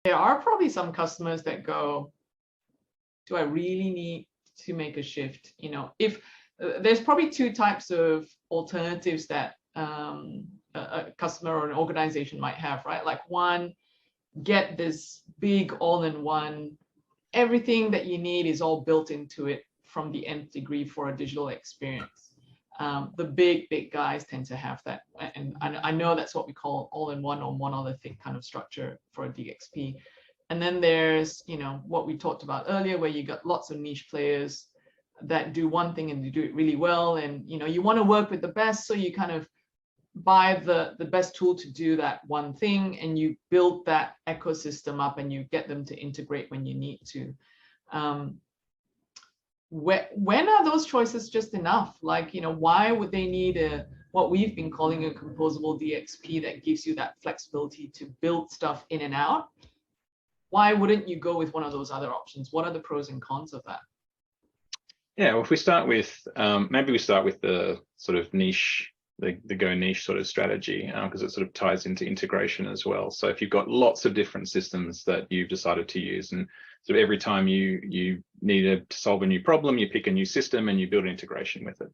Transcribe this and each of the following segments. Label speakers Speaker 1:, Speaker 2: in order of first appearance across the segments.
Speaker 1: there are probably some customers that go, do I really need to make a shift? You know, if there's probably two types of alternatives that a customer or an organization might have, right? Like one, get this big all-in-one, everything that you need is all built into it from the nth degree for a digital experience. The big guys tend to have that, and I know that's what we call all-in-one or monolithic kind of structure for a DXP. And then there's, you know, what we talked about earlier, where you got lots of niche players that do one thing and they do it really well, and you know, you want to work with the best, so you kind of buy the best tool to do that one thing, and you build that ecosystem up and you get them to integrate when you need to. When are those choices just enough? Like, you know, why would they need what we've been calling a composable DXP that gives you that flexibility to build stuff in and out? Why wouldn't you go with one of those other options? What are the pros and cons of that?
Speaker 2: Yeah, well, if we start with, maybe we start with the sort of niche, the go niche sort of strategy, because it sort of ties into integration as well. So if you've got lots of different systems that you've decided to use, and so every time you need to solve a new problem, you pick a new system and you build an integration with it.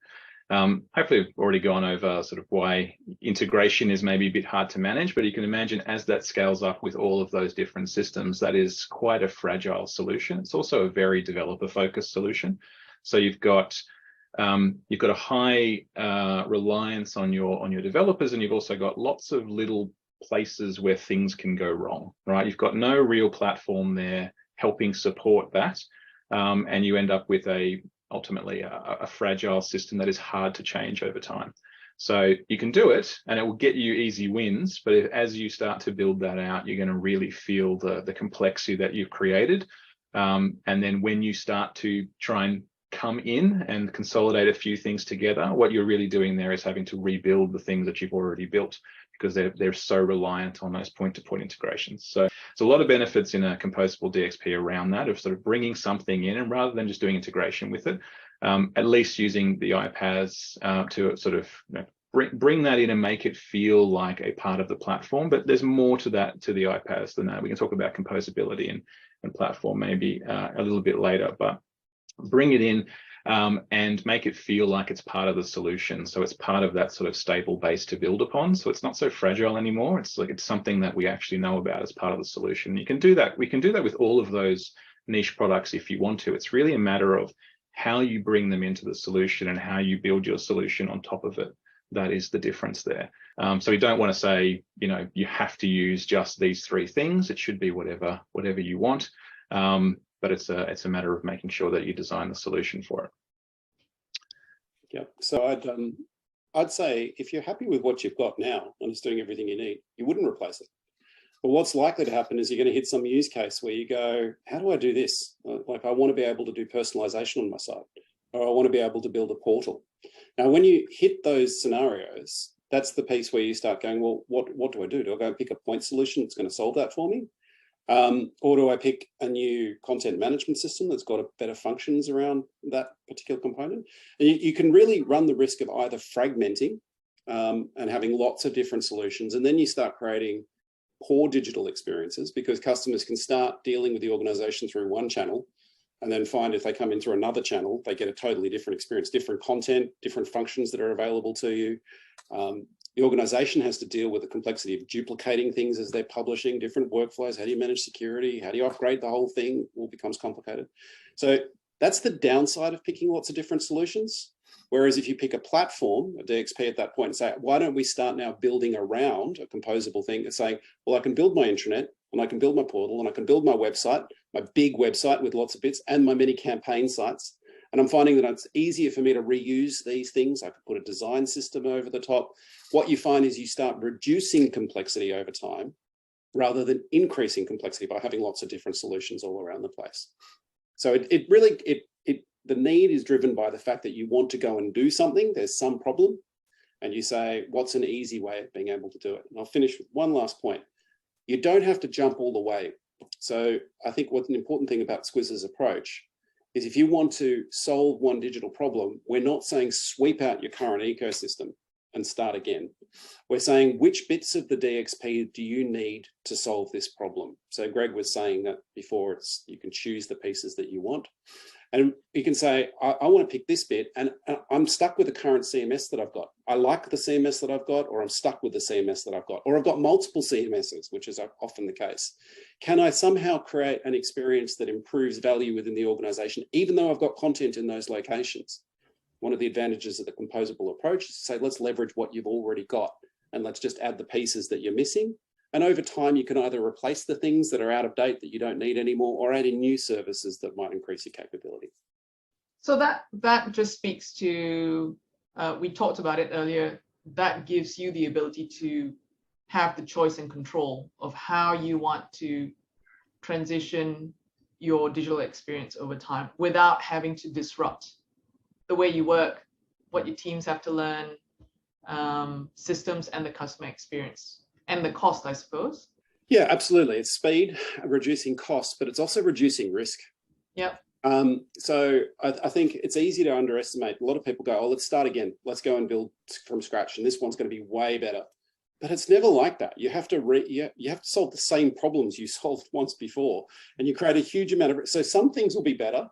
Speaker 2: Hopefully we've already gone over sort of why integration is maybe a bit hard to manage, but you can imagine as that scales up with all of those different systems, that is quite a fragile solution. It's also a very developer focused solution. So you've got a high reliance on your developers, and you've also got lots of little places where things can go wrong, right? You've got no real platform there helping support that, and you end up with ultimately a fragile system that is hard to change over time. So you can do it and it will get you easy wins, but as you start to build that out, you're going to really feel the complexity that you've created. And then when you start to try and come in and consolidate a few things together, what you're really doing there is having to rebuild the things that you've already built, because they're so reliant on those point-to-point integrations. So there's a lot of benefits in a composable DXP around that, of sort of bringing something in, and rather than just doing integration with it, at least using the iPaaS to sort of, you know, bring that in and make it feel like a part of the platform. But there's more to that, to the iPaaS, than that. We can talk about composability and platform maybe a little bit later, but bring it in and make it feel like it's part of the solution. So it's part of that sort of stable base to build upon. So it's not so fragile anymore. It's like it's something that we actually know about as part of the solution. You can do that. We can do that with all of those niche products if you want to. It's really a matter of how you bring them into the solution and how you build your solution on top of it. That is the difference there. So we don't want to say, you know, you have to use just these three things. It should be whatever you want. But it's a matter of making sure that you design the solution for it.
Speaker 3: Yeah, so I'd say if you're happy with what you've got now and it's doing everything you need, you wouldn't replace it. But what's likely to happen is you're going to hit some use case where you go, how do I do this? Like, I want to be able to do personalization on my site, or I want to be able to build a portal. Now, when you hit those scenarios, that's the piece where you start going, well, what do I do? Do I go and pick a point solution that's going to solve that for me? Or do I pick a new content management system that's got better functions around that particular component? And you can really run the risk of either fragmenting and having lots of different solutions, and then you start creating poor digital experiences, because customers can start dealing with the organization through one channel and then find if they come in through another channel, they get a totally different experience, different content, different functions that are available to you. The organization has to deal with the complexity of duplicating things as they're publishing, different workflows. How do you manage security? How do you upgrade the whole thing? All becomes complicated. So that's the downside of picking lots of different solutions. Whereas if you pick a platform, a DXP at that point, and say, why don't we start now building around a composable thing and saying, well, I can build my intranet, and I can build my portal, and I can build my website, my big website with lots of bits, and my many campaign sites. And I'm finding that it's easier for me to reuse these things. I could put a design system over the top. What you find is you start reducing complexity over time rather than increasing complexity by having lots of different solutions all around the place. So the need is driven by the fact that you want to go and do something. There's some problem, and you say, what's an easy way of being able to do it? And I'll finish with one last point. You don't have to jump all the way. So I think what's an important thing about Squiz's approach is if you want to solve one digital problem, we're not saying sweep out your current ecosystem and start again. We're saying, which bits of the DXP do you need to solve this problem? So Greg was saying that before, you can choose the pieces that you want. And you can say, I want to pick this bit, and I'm stuck with the current CMS that I've got. I like the CMS that I've got, or I'm stuck with the CMS that I've got, or I've got multiple CMSs, which is often the case. Can I somehow create an experience that improves value within the organization, even though I've got content in those locations? One of the advantages of the composable approach is to say, let's leverage what you've already got, and let's just add the pieces that you're missing. And over time, you can either replace the things that are out of date that you don't need anymore, or add in new services that might increase your capability.
Speaker 1: So that just speaks to, we talked about it earlier, that gives you the ability to have the choice and control of how you want to transition your digital experience over time without having to disrupt the way you work, what your teams have to learn, systems, and the customer experience. And the cost, I suppose.
Speaker 3: Yeah, absolutely. It's speed, reducing costs, but it's also reducing risk.
Speaker 1: Yep.
Speaker 3: So I think it's easy to underestimate. A lot of people go, oh, let's start again. Let's go and build from scratch. And this one's going to be way better. But it's never like that. You have to you have to solve the same problems you solved once before. And you create a huge amount of, so some things will be better.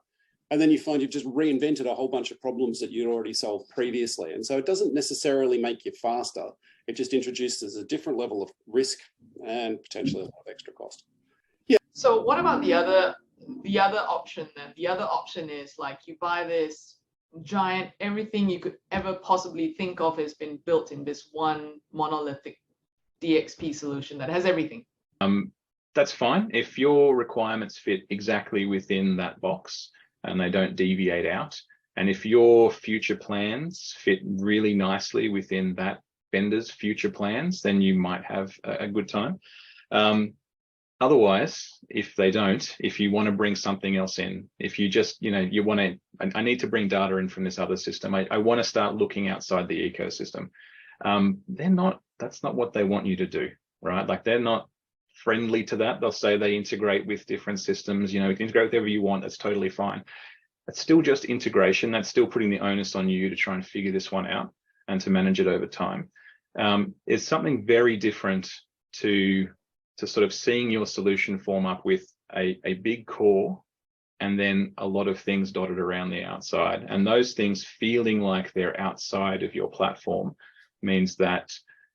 Speaker 3: And then you find you've just reinvented a whole bunch of problems that you'd already solved previously. And so it doesn't necessarily make you faster. It just introduces a different level of risk and potentially a lot of extra cost. Yeah.
Speaker 1: So what about the other option then? The other option is like you buy this giant, everything you could ever possibly think of has been built in this one monolithic DXP solution that has everything.
Speaker 2: That's fine. If your requirements fit exactly within that box and they don't deviate out, and if your future plans fit really nicely within that vendor's future plans, then you might have a good time. Otherwise, if they don't, if you want to bring something else in, if you just, you want to, I need to bring data in from this other system, I want to start looking outside the ecosystem, that's not what they want you to do, right? Like they're not friendly to that. They'll say they integrate with different systems, you can integrate with whatever you want, that's totally fine. It's still just integration. That's still putting the onus on you to try and figure this one out and to manage it over time. It's something very different to sort of seeing your solution form up with a big core and then a lot of things dotted around the outside. And those things feeling like they're outside of your platform means that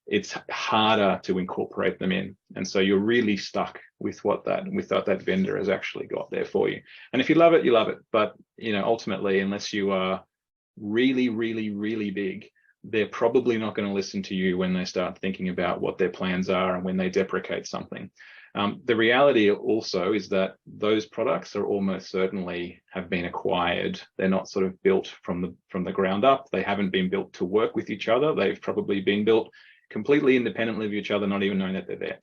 Speaker 2: it's harder to incorporate them in. And so you're really stuck with what that vendor has actually got there for you. And if you love it, you love it. But ultimately, unless you are really, really, really big, they're probably not going to listen to you when they start thinking about what their plans are and when they deprecate something. The reality also is that those products are almost certainly have been acquired. They're not sort of built from the ground up. They haven't been built to work with each other. They've probably been built completely independently of each other, not even knowing that they're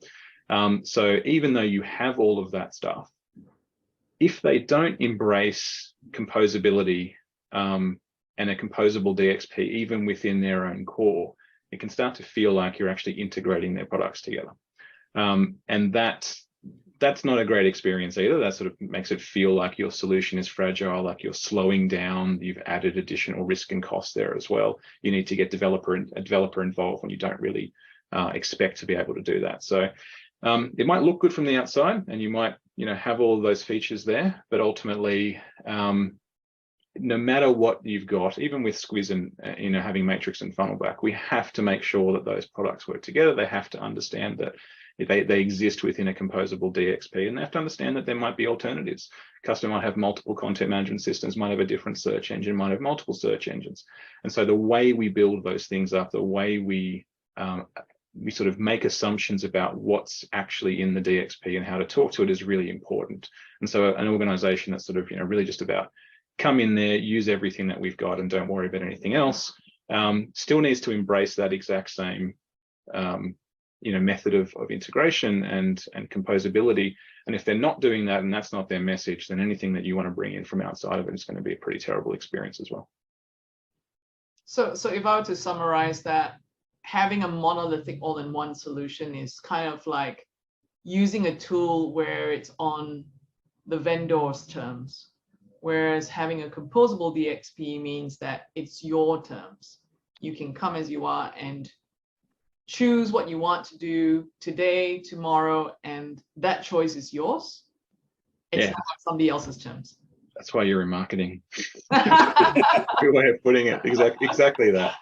Speaker 2: there. So even though you have all of that stuff, if they don't embrace composability and a composable DXP, even within their own core, it can start to feel like you're actually integrating their products together. And that's not a great experience either. That sort of makes it feel like your solution is fragile, like you're slowing down, you've added additional risk and cost there as well. You need to get a developer involved when you don't really expect to be able to do that. So it might look good from the outside and you might have all of those features there, but ultimately, no matter what you've got, even with Squiz and having Matrix and Funnelback, we have to make sure that those products work together. They have to understand that they exist within a composable DXP, and they have to understand that there might be alternatives. Customer might have multiple content management systems, might have a different search engine, might have multiple search engines. And so the way we build those things up, the way we sort of make assumptions about what's actually in the DXP and how to talk to it is really important. And so an organization that's sort of really just about come in there, use everything that we've got and don't worry about anything else, still needs to embrace that exact same method of integration and composability. And if they're not doing that and that's not their message, then anything that you want to bring in from outside of it is going to be a pretty terrible experience as well.
Speaker 1: So if I were to summarize that, having a monolithic all-in-one solution is kind of like using a tool where it's on the vendor's terms, whereas having a composable DXP means that it's your terms. you can come as you are and choose what you want to do today, tomorrow, and that choice is yours. It's not on somebody else's terms.
Speaker 2: That's why you're in marketing. Good way of putting it. Exactly that.